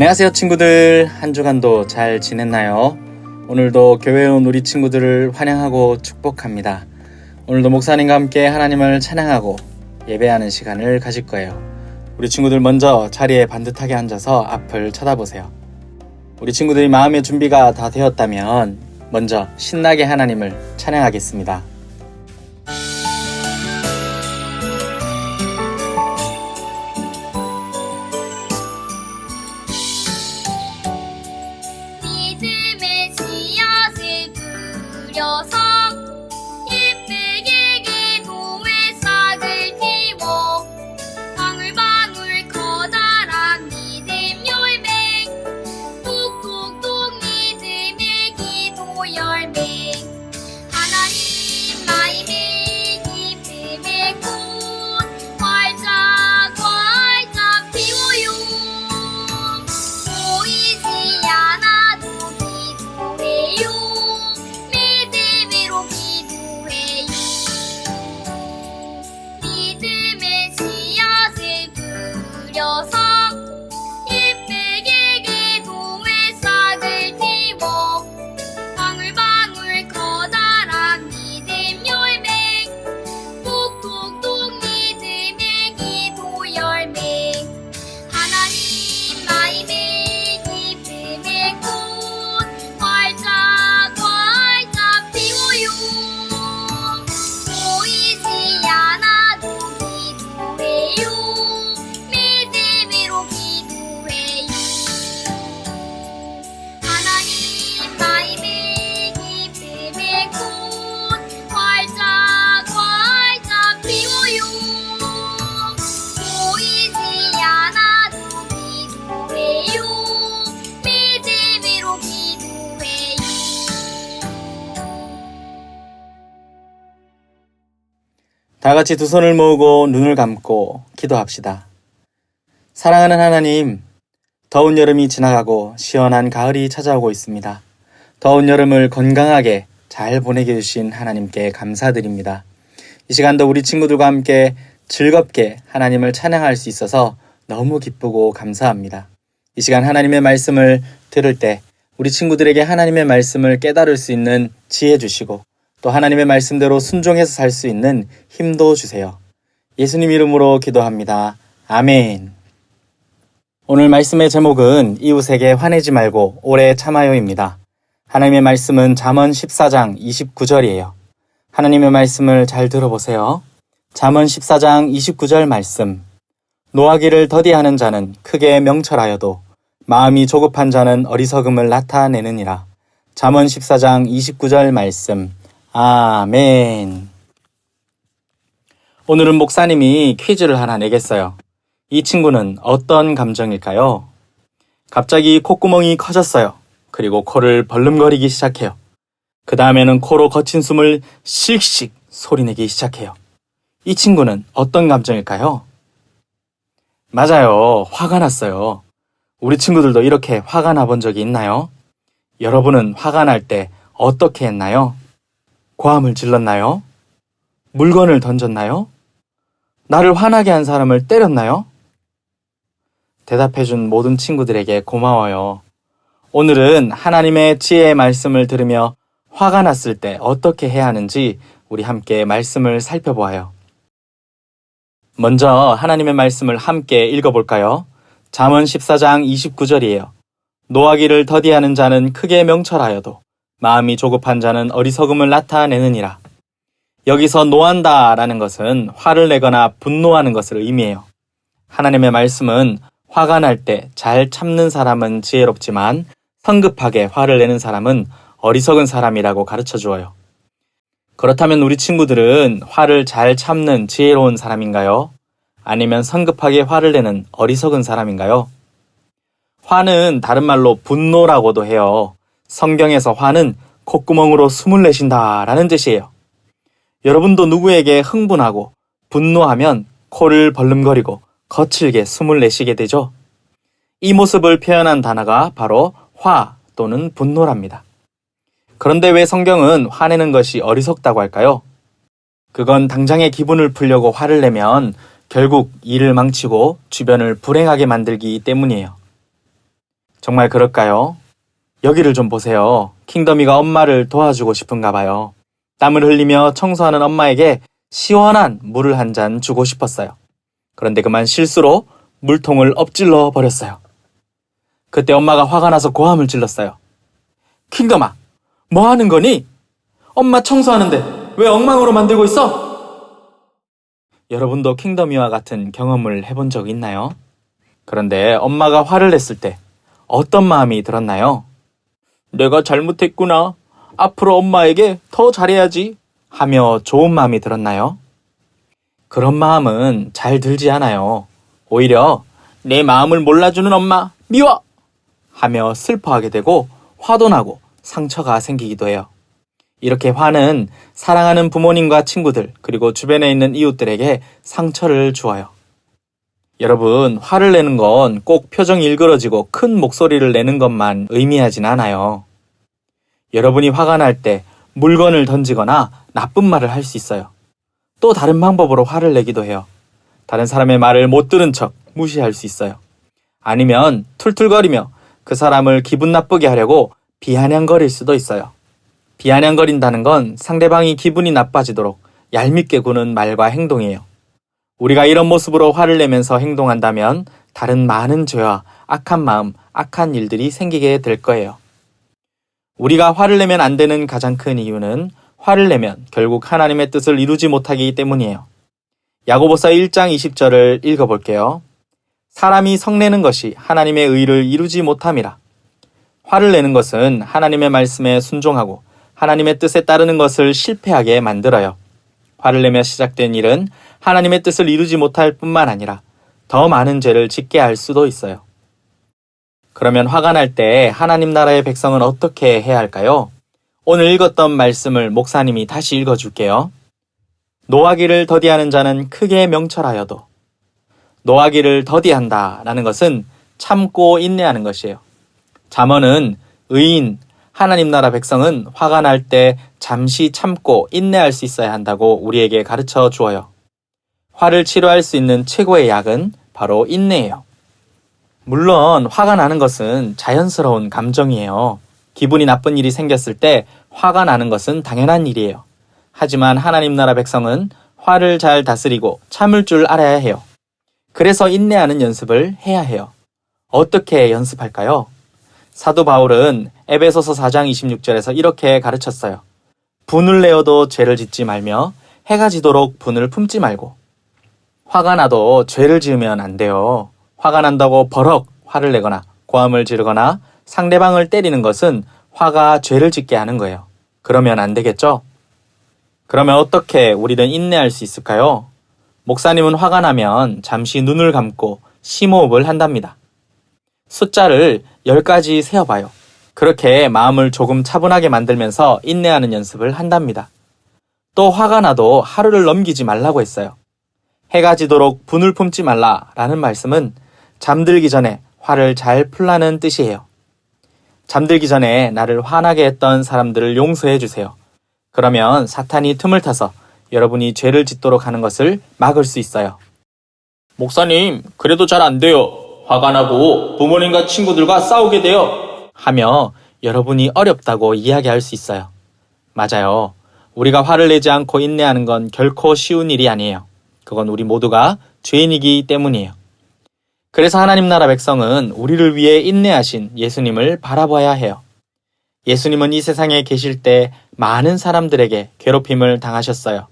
안녕하세요 친구들. 한 주간도 잘 지냈나요? 오늘도 교회에 온 우리 친구들을 환영하고 축복합니다. 오늘도 목사님과 함께 하나님을 찬양하고 예배하는 시간을 가질 거예요. 우리 친구들 먼저 자리에 반듯하게 앉아서 앞을 쳐다보세요. 우리 친구들이 마음의 준비가 다 되었다면 먼저 신나게 하나님을 찬양하겠습니다. 믿음의 씨앗을 뿌려서 예쁘게 기도의 싹을 틔워 방울방울 커다란 믿음 열매 톡톡톡 믿음의 기도 열매 하나님 마음의 기쁨의 꽃 활짝 활짝 피워요. 보이지 않아도 기도해요. 믿음으로 기도해요. 믿음의 씨앗을 뿌려서 예쁘게 기도의 싹을 틔워 방울방울 커다란 믿음 열매 톡톡톡 믿음의 기도 열매 하나님 마음의 기쁨의 꽃 활짝 활짝 피워요. 보이지 않아도 기도해요. 믿음으로 기도해요. 하나님 마음의 기쁨의 꽃 활짝 활짝 피워요. 보이지 않아도 기도해요. 믿음으로 기도해요. 다 같이 두 손을 모으고 눈을 감고 기도합시다. 사랑하는 하나님, 더운 여름이 지나가고 시원한 가을이 찾아오고 있습니다. 더운 여름을 건강하게 잘 보내게 해주신 하나님께 감사드립니다. 이 시간도 우리 친구들과 함께 즐겁게 하나님을 찬양할 수 있어서 너무 기쁘고 감사합니다. 이 시간 하나님의 말씀을 들을 때 우리 친구들에게 하나님의 말씀을 깨달을 수 있는 지혜 주시고 또 하나님의 말씀대로 순종해서 살 수 있는 힘도 주세요. 예수님 이름으로 기도합니다. 아멘. 오늘 말씀의 제목은 이웃에게 화내지 말고 오래 참아요입니다. 하나님의 말씀은 잠언 14장 29절이에요. 하나님의 말씀을 잘 들어보세요. 잠언 14장 29절 말씀. 노하기를 더디하는 자는 크게 명철하여도 마음이 조급한 자는 어리석음을 나타내느니라. 잠언 14장 29절 말씀. 아멘. 오늘은 목사님이 퀴즈를 하나 내겠어요. 이 친구는 어떤 감정일까요? 갑자기 콧구멍이 커졌어요. 그리고 코를 벌름거리기 시작해요. 그 다음에는 코로 거친 숨을 씩씩 소리내기 시작해요. 이 친구는 어떤 감정일까요? 맞아요. 화가 났어요. 우리 친구들도 이렇게 화가 나본 적이 있나요? 여러분은 화가 날 때 어떻게 했나요? 고함을 질렀나요? 물건을 던졌나요? 나를 화나게 한 사람을 때렸나요? 대답해준 모든 친구들에게 고마워요. 오늘은 하나님의 지혜의 말씀을 들으며 화가 났을 때 어떻게 해야 하는지 우리 함께 말씀을 살펴보아요. 먼저 하나님의 말씀을 함께 읽어볼까요? 잠언 14장 29절이에요. 노하기를 더디하는 자는 크게 명철하여도 마음이 조급한 자는 어리석음을 나타내느니라. 여기서 노한다 라는 것은 화를 내거나 분노하는 것을 의미해요. 하나님의 말씀은 화가 날 때 잘 참는 사람은 지혜롭지만 성급하게 화를 내는 사람은 어리석은 사람이라고 가르쳐 주어요. 그렇다면 우리 친구들은 화를 잘 참는 지혜로운 사람인가요? 아니면 성급하게 화를 내는 어리석은 사람인가요? 화는 다른 말로 분노라고도 해요. 성경에서 화는 콧구멍으로 숨을 내쉰다 라는 뜻이에요. 여러분도 누구에게 흥분하고 분노하면 코를 벌름거리고 거칠게 숨을 내쉬게 되죠. 이 모습을 표현한 단어가 바로 화 또는 분노랍니다. 그런데 왜 성경은 화내는 것이 어리석다고 할까요? 그건 당장의 기분을 풀려고 화를 내면 결국 일을 망치고 주변을 불행하게 만들기 때문이에요. 정말 그럴까요? 여기를 좀 보세요. 킹더미가 엄마를 도와주고 싶은가 봐요. 땀을 흘리며 청소하는 엄마에게 시원한 물을 한 잔 주고 싶었어요. 그런데 그만 실수로 물통을 엎질러 버렸어요. 그때 엄마가 화가 나서 고함을 질렀어요. 킹덤아, 뭐 하는 거니? 엄마 청소하는데 왜 엉망으로 만들고 있어? 여러분도 킹덤이와 같은 경험을 해본 적 있나요? 그런데 엄마가 화를 냈을 때 어떤 마음이 들었나요? 내가 잘못했구나. 앞으로 엄마에게 더 잘해야지 하며 좋은 마음이 들었나요? 그런 마음은 잘 들지 않아요. 오히려 내 마음을 몰라주는 엄마 미워! 하며 슬퍼하게 되고 화도 나고 상처가 생기기도 해요. 이렇게 화는 사랑하는 부모님과 친구들 그리고 주변에 있는 이웃들에게 상처를 주어요. 여러분, 화를 내는 건 꼭 표정이 일그러지고 큰 목소리를 내는 것만 의미하진 않아요. 여러분이 화가 날 때 물건을 던지거나 나쁜 말을 할 수 있어요. 또 다른 방법으로 화를 내기도 해요. 다른 사람의 말을 못 들은 척 무시할 수 있어요. 아니면 툴툴거리며 그 사람을 기분 나쁘게 하려고 비아냥거릴 수도 있어요. 비아냥거린다는 건 상대방이 기분이 나빠지도록 얄밉게 구는 말과 행동이에요. 우리가 이런 모습으로 화를 내면서 행동한다면 다른 많은 죄와 악한 마음, 악한 일들이 생기게 될 거예요. 우리가 화를 내면 안 되는 가장 큰 이유는 화를 내면 결국 하나님의 뜻을 이루지 못하기 때문이에요. 야고보서 1장 20절을 읽어볼게요. 사람이 성내는 것이 하나님의 의를 이루지 못함이라. 화를 내는 것은 하나님의 말씀에 순종하고 하나님의 뜻에 따르는 것을 실패하게 만들어요. 화를 내며 시작된 일은 하나님의 뜻을 이루지 못할 뿐만 아니라 더 많은 죄를 짓게 할 수도 있어요. 그러면 화가 날 때 하나님 나라의 백성은 어떻게 해야 할까요? 오늘 읽었던 말씀을 목사님이 다시 읽어줄게요. 노하기를 더디하는 자는 크게 명철하여도. 노하기를 더디한다 라는 것은 참고 인내하는 것이에요. 잠언은 의인, 하나님 나라 백성은 화가 날 때 잠시 참고 인내할 수 있어야 한다고 우리에게 가르쳐 주어요. 화를 치료할 수 있는 최고의 약은 바로 인내예요. 물론 화가 나는 것은 자연스러운 감정이에요. 기분이 나쁜 일이 생겼을 때 화가 나는 것은 당연한 일이에요. 하지만 하나님 나라 백성은 화를 잘 다스리고 참을 줄 알아야 해요. 그래서 인내하는 연습을 해야 해요. 어떻게 연습할까요? 사도 바울은 에베소서 4장 26절에서 이렇게 가르쳤어요. 분을 내어도 죄를 짓지 말며 해가 지도록 분을 품지 말고. 화가 나도 죄를 지으면 안 돼요. 화가 난다고 버럭 화를 내거나 고함을 지르거나 상대방을 때리는 것은 화가 죄를 짓게 하는 거예요. 그러면 안 되겠죠? 그러면 어떻게 우리는 인내할 수 있을까요? 목사님은 화가 나면 잠시 눈을 감고 심호흡을 한답니다. 숫자를 10가지 세어봐요. 그렇게 마음을 조금 차분하게 만들면서 인내하는 연습을 한답니다. 또 화가 나도 하루를 넘기지 말라고 했어요. 해가 지도록 분을 품지 말라라는 말씀은 잠들기 전에 화를 잘 풀라는 뜻이에요. 잠들기 전에 나를 화나게 했던 사람들을 용서해 주세요. 그러면 사탄이 틈을 타서 여러분이 죄를 짓도록 하는 것을 막을 수 있어요. 목사님, 그래도 잘 안 돼요. 화가 나고 부모님과 친구들과 싸우게 돼요. 하며 여러분이 어렵다고 이야기할 수 있어요. 맞아요. 우리가 화를 내지 않고 인내하는 건 결코 쉬운 일이 아니에요. 그건 우리 모두가 죄인이기 때문이에요. 그래서 하나님 나라 백성은 우리를 위해 인내하신 예수님을 바라봐야 해요. 예수님은 이 세상에 계실 때 많은 사람들에게 괴롭힘을 당하셨어요.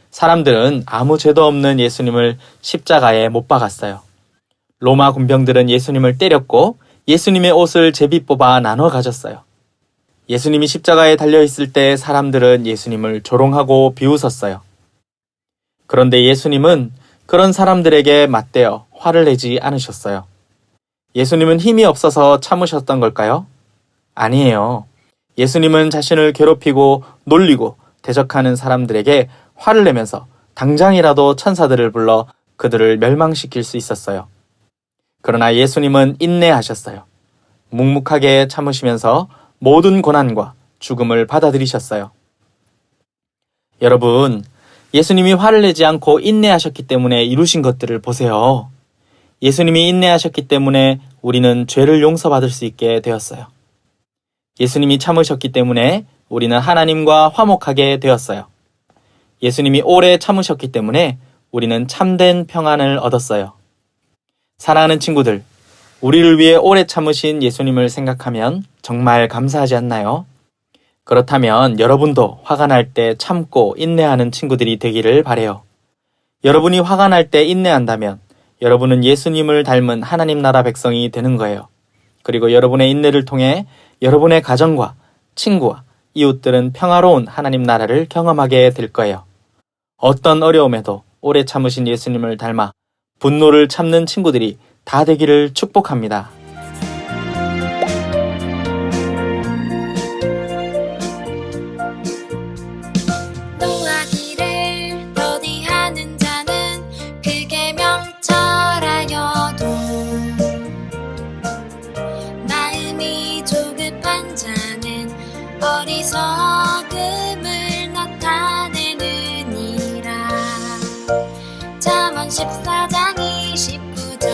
사람들은 아무 죄도 없는 예수님을 십자가에 못 박았어요. 로마 군병들은 예수님을 때렸고 예수님의 옷을 제비 뽑아 나눠 가졌어요. 예수님이 십자가에 달려있을 때 사람들은 예수님을 조롱하고 비웃었어요. 그런데 예수님은 그런 사람들에게 맞대어 화를 내지 않으셨어요. 예수님은 힘이 없어서 참으셨던 걸까요? 아니에요. 예수님은 자신을 괴롭히고 놀리고 대적하는 사람들에게 화를 내면서 당장이라도 천사들을 불러 그들을 멸망시킬 수 있었어요. 그러나 예수님은 인내하셨어요. 묵묵하게 참으시면서 모든 고난과 죽음을 받아들이셨어요. 여러분, 예수님이 화를 내지 않고 인내하셨기 때문에 이루신 것들을 보세요. 예수님이 인내하셨기 때문에 우리는 죄를 용서받을 수 있게 되었어요. 예수님이 참으셨기 때문에 우리는 하나님과 화목하게 되었어요. 예수님이 오래 참으셨기 때문에 우리는 참된 평안을 얻었어요. 사랑하는 친구들, 우리를 위해 오래 참으신 예수님을 생각하면 정말 감사하지 않나요? 그렇다면 여러분도 화가 날 때 참고 인내하는 친구들이 되기를 바라요. 여러분이 화가 날 때 인내한다면 여러분은 예수님을 닮은 하나님 나라 백성이 되는 거예요. 그리고 여러분의 인내를 통해 여러분의 가정과 친구와 이웃들은 평화로운 하나님 나라를 경험하게 될 거예요. 어떤 어려움에도 오래 참으신 예수님을 닮아 분노를 참는 친구들이 다 되기를 축복합니다. 노하기를 더디하는 자는 그게 명철하여도 마음이 조급한 자는 어리석음을 나타내느니라. 잠언 14장 29절.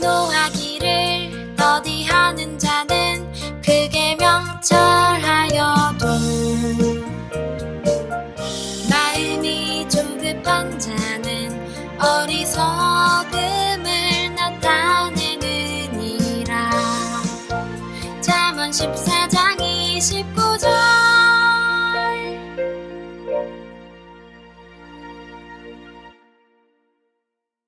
노하기를 더디하는 자는 그게 명철